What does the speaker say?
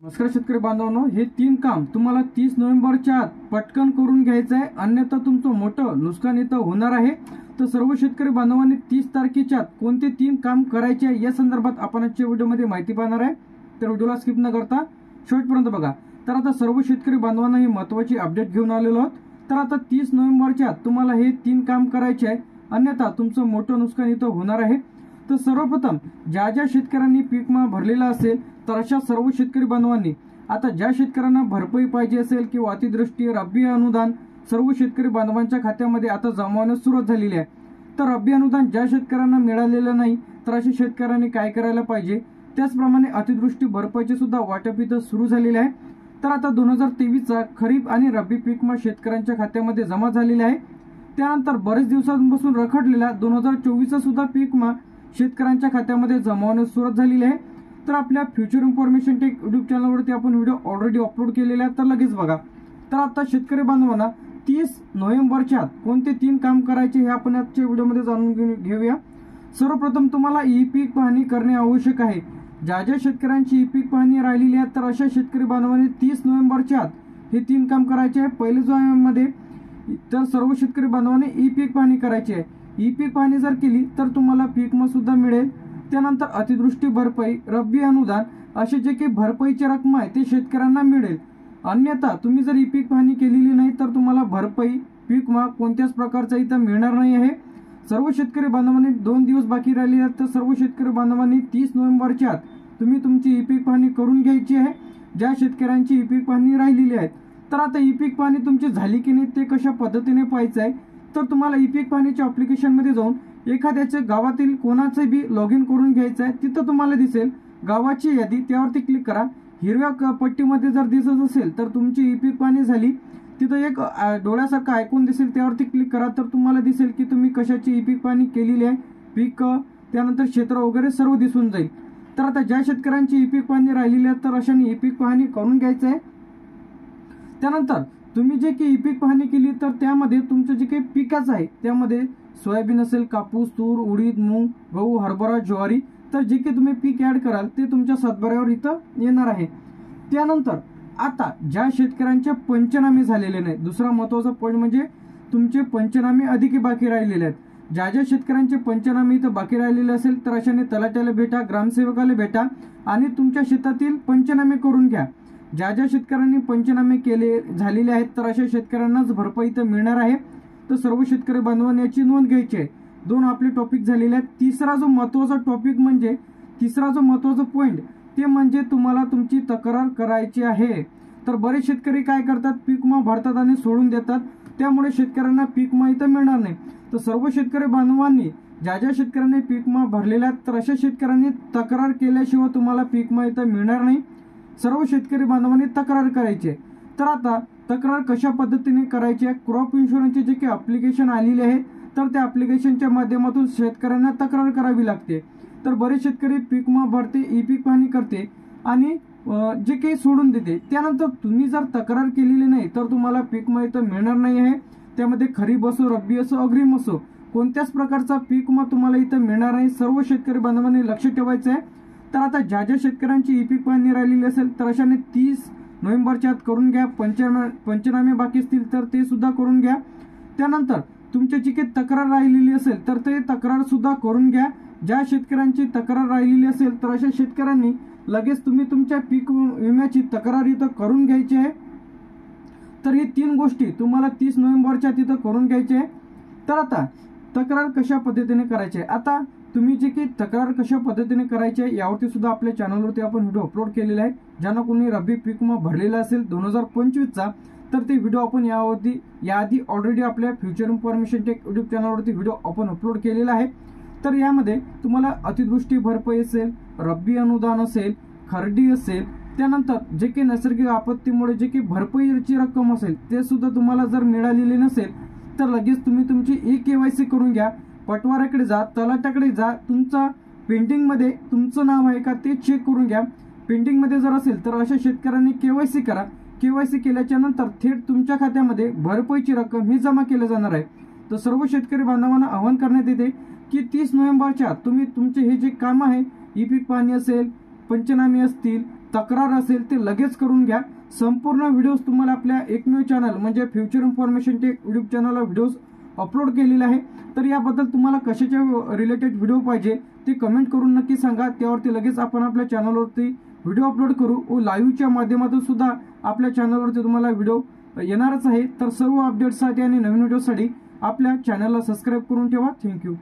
नमस्कार शेतकरी बांधवांनो, हे 3 काम तुम्हाला 30 नोव्हेंबरच्या आत पटकन करून घ्यायचं आहे, अन्यथा तुमचं मोठं नुकसान इथं होणार आहे। तर सर्व शेतकरी बांधवांनी 30 तारखेच्या आत कोणते 3 काम करायचे आहे या संदर्भात आपण आजच्या व्हिडिओमध्ये माहिती पाहणार आहे। तर व्हिडिओला स्किप न करता शेवटपर्यंत बघा। तर आता सर्व शेतकरी बांधवांना ही महत्त्वाची अपडेट घेऊन आलेलो आहोत। तर आता 30 नोव्हेंबरच्या आत तुम्हाला हे 3 काम करायचे आहे, अन्यथा तुमचं मोठं नुकसान इथं होणार आहे। तर सर्वप्रथम ज्या शेतकऱ्यांनी पीक विमा भरलेला असेल तर अशा सर्व शेतकरी बांधवांनी आता ज्या शेतकऱ्यांना भरपाई पाहिजे असेल किंवा अतिवृष्टी रब्बी अनुदान सर्व शेतकरी बांधवांच्या खात्यामध्ये आता जमा होण्यास सुरुवात झालेली आहे। तर रब्बी अनुदान ज्या शेतकऱ्यांना मिळालेलं नाही तर अशा शेतकऱ्यांनी काय करायला पाहिजे, त्याचप्रमाणे अतिवृष्टी भरपाईचे सुद्धा वाटप इथं सुरू झालेले आहे। तर आता 2023 चा खरीप आणि रब्बी पीक विमा शेतकऱ्यांच्या खात्यामध्ये जमा झालेला आहे। त्यानंतर बरेच दिवसांपासून रखडलेला 2024 चा सुद्धा पीक विमा शेतकऱ्यांच्या खात्यामध्ये जमा होण्यास सुरुवात झालेली आहे। तर आपल्या फ्युचर इन्फॉर्मेशन टेक यूट्यूब चॅनलवरती आपण व्हिडिओ ऑलरेडी अपलोड केलेला आहे, तर लगेच बघा। तर आता शेतकरी बांधवांना 30 नोव्हेंबरच्या आत कोणते 3 काम करायचे हे आपण आजच्या व्हिडिओमध्ये जाणून घेऊया। सर्वप्रथम तुम्हाला ई पीक पाहणी करणे आवश्यक आहे। ज्या शेतकऱ्यांची ई पीक पाहणी राहिलेली आहे तर अशा शेतकरी बांधवांनी 30 नोव्हेंबरच्या आत हे 3 काम करायचे आहे। पहिले जो मध्ये तर सर्व शेतकरी बांधवांनी ई पीक पाहणी करायची आहे। ई पीक पाहणी जर केली तर तुम्हाला पीक विमा सुद्धा मिळेल। त्यानंतर अतिवृष्टी भरपाई रब्बी अनुदान असे जे काही भरपाईची रक्कम आहे ते शेतकऱ्यांना मिळेल। अन्यथा तुम्ही जर ई पीक पाहणी केलेली नाही तर तुम्हाला भरपाई पीक विमा कोणत्याच प्रकारचा इथं मिळणार नाही आहे। सर्व शेतकरी बांधवांनी 2 दिवस बाकी राहिले आहेत, तर सर्व शेतकरी बांधवांनी 30 नोव्हेंबरच्या आत तुम्ही तुमची ई पीक पाहणी करून घ्यायची आहे ज्या शेतकऱ्यांची ई पीक पाहणी राहिलेली आहे। तर आता ई पीक पाहणी तुमची झाली की नाही ते कशा पद्धतीने पाहायचं आहे, तर तुम्हाला ई पीक पाहणीच्या ॲप्लिकेशन मध्ये जाऊन एखाद्याच्या गावातील कोणाचे बी लॉग इन करून घ्यायचं आहे। तिथं तुम्हाला दिसेल गावाची यादी, त्यावरती क्लिक करा। हिरव्या पट्टीमध्ये जर दिसत असेल तर तुमची ई पीक पाहणी झाली। तिथं एक डोळ्यासारखं आयकॉन दिसेल, त्यावरती क्लिक करा तर तुम्हाला दिसेल की तुम्ही कशाची ई पीक पाहणी केलेली आहे, पीक त्यानंतर क्षेत्र वगैरे सर्व दिसून जाईल। तर आता ज्या शेतकऱ्यांची ई पीक पाहणी राहिलेली आहे तर अशाने ई पीक पाहणी करून घ्यायचं आहे। त्यानंतर तुम्ही जे काही ई पीक पाहणी केली तर त्यामध्ये तुमचं जे काही पिकाचं आहे त्यामध्ये सोयाबीन असेल, कापूस, तूर, उडीद, मूग, गहू, हरभरा, ज्वारी, तर जे काही तुम्ही पीक ऍड कराल ते तुमच्या सातबाऱ्यावर इथं येणार आहे। त्यानंतर आता ज्या शेतकऱ्यांचे पंचनामे झालेले नाही, दुसरा महत्त्वाचा पॉईंट म्हणजे तुमचे पंचनामे अधिक बाकी राहिलेले आहेत। ज्या शेतकऱ्यांचे पंचनामे इथं बाकी राहिलेले असेल तर अशाने तलाट्याला भेटा, ग्रामसेवकाला भेटा आणि तुमच्या शेतातील पंचनामे करून घ्या। ज्या शेतकऱ्यांनी पंचनामे केले झालेले आहेत तर अशा शेतकऱ्यांनाच भरपाई इथं मिळणार आहे। तर सर्व शेतकरी बांधवांनी याची नोंद घ्यायची आहे। 2 आपले टॉपिक झालेले आहेत। तिसरा जो महत्त्वाचा पॉईंट ते म्हणजे तुम्हाला तुमची तक्रार करायची आहे। तर बरेच शेतकरी काय करतात, पीक विमा भरतात आणि सोडून देतात, त्यामुळे शेतकऱ्यांना पीक विमा इथं मिळणार नाही। तर सर्व शेतकरी बांधवांनी ज्या शेतकऱ्यांनी पीक विमा भरलेला आहे तर अशा शेतकऱ्यांनी तक्रार केल्याशिवाय तुम्हाला पीक विमा इथं मिळणार नाही। सर्व शेतकरी बांधवांनी तक्रार करायची आहे। तर आता तक्रार कशा पद्धतीने करायची आहे, क्रॉप इन्शुरन्सचे जे काही ॲप्लिकेशन आलेले आहे तर त्या ॲप्लिकेशनच्या माध्यमातून शेतकऱ्यांना तक्रार करावी लागते। तर बरेच शेतकरी पीक विमा भरते, ई पीक पाहणी करते आणि जे काही सोडून देते। त्यानंतर तुम्ही जर तक्रार केलेली नाही तर तुम्हाला पीक विमा इथं मिळणार नाही आहे। त्यामध्ये खरीप असो, रब्बी असो, अग्रिम असो, कोणत्याच प्रकारचा पीक विमा तुम्हाला इथं मिळणार नाही। सर्व शेतकरी बांधवांनी लक्ष ठेवायचं आहे। तर आता ज्या शेतकऱ्यांची ई पीक पाहणी राहिलेली असेल तर अशाने 30 नोव्हेंबरच्या आत करून घ्या। पंचनामे बाकी असतील तर ते सुद्धा करून घ्या। त्यानंतर तुमची काही तक्रार राहिलेली असेल तर ते तक्रार सुद्धा करून घ्या। ज्या शेतकऱ्यांची तक्रार राहिलेली असेल तर अशा शेतकऱ्यांनी लगेच तुम्ही तुमच्या पीक विम्याची तक्रार इथं करून घ्यायची आहे। तर ही 3 गोष्टी तुम्हाला 30 नोव्हेंबरच्या तिथं करून घ्यायची आहे। तर आता तक्रार कशा पद्धतीने करायची आहे, आता तुम्ही जे काही तक्रार कशा पद्धतीने करायची आहे यावरती सुद्धा आपल्या चॅनलवरती आपण व्हिडिओ अपलोड केलेला आहे। ज्यांना कोणी रब्बी पीक विमा भरलेला असेल 2025 चा तर ते व्हिडिओ आपण याआधी ऑलरेडी आपल्या फ्युचर इन्फॉर्मेशन टेक यूट्यूब चॅनलवरती व्हिडिओ आपण अपलोड केलेला आहे। तर यामध्ये तुम्हाला अतिवृष्टी भरपाई असेल, रब्बी अनुदान असेल, खर्डी असेल, त्यानंतर जे काही नैसर्गिक आपत्तीमुळे जे काही भरपाईची रक्कम असेल ते सुद्धा तुम्हाला जर मिळालेली नसेल तर लगेच तुम्ही तुमची KYC करून घ्या। पटवाऱ्याकडे जा, तलाट्याकडे जा, तुमचा पेंडिंग मध्ये तुमचं नाव आहे का ते चेक करून घ्या। पेंडिंग मध्ये जर असेल तर अशा शेतकऱ्यांनी KYC करा। KYC केल्याच्या नंतर थेट तुमच्या खात्यामध्ये भरपाईची रक्कम ही जमा केली जाणार आहे। तर सर्व शेतकरी बांधवांना आवाहन करण्यात येते की 30 नोव्हेंबरच्या तुम्ही तुमचे हे जे काम आहे, ई पीक पाहणी असेल, पंचनामे असतील, तक्रार असेल ते लगेच करून घ्या। संपूर्ण व्हिडिओज तुम्हाला आपल्या एकमेव चॅनल म्हणजे फ्युचर इन्फॉर्मेशन टेक यूट्यूब चॅनलला व्हिडिओज अपलोड केलेले आहे। तर याबद्दल तुम्हाला कशाच्या रिलेटेड व्हिडिओ पाहिजे ते कमेंट करून नक्की सांगा, त्यावरती लगेच आपण आपल्या चॅनलवरती व्हिडिओ अपलोड करू व लाईव्हच्या माध्यमातून सुद्धा आपल्या चॅनलवरती तुम्हाला व्हिडिओ येणारच आहे। तर सर्व अपडेट्ससाठी आणि नवीन व्हिडिओसाठी आपल्या चॅनलला सबस्क्राईब करून ठेवा। थँक्यू।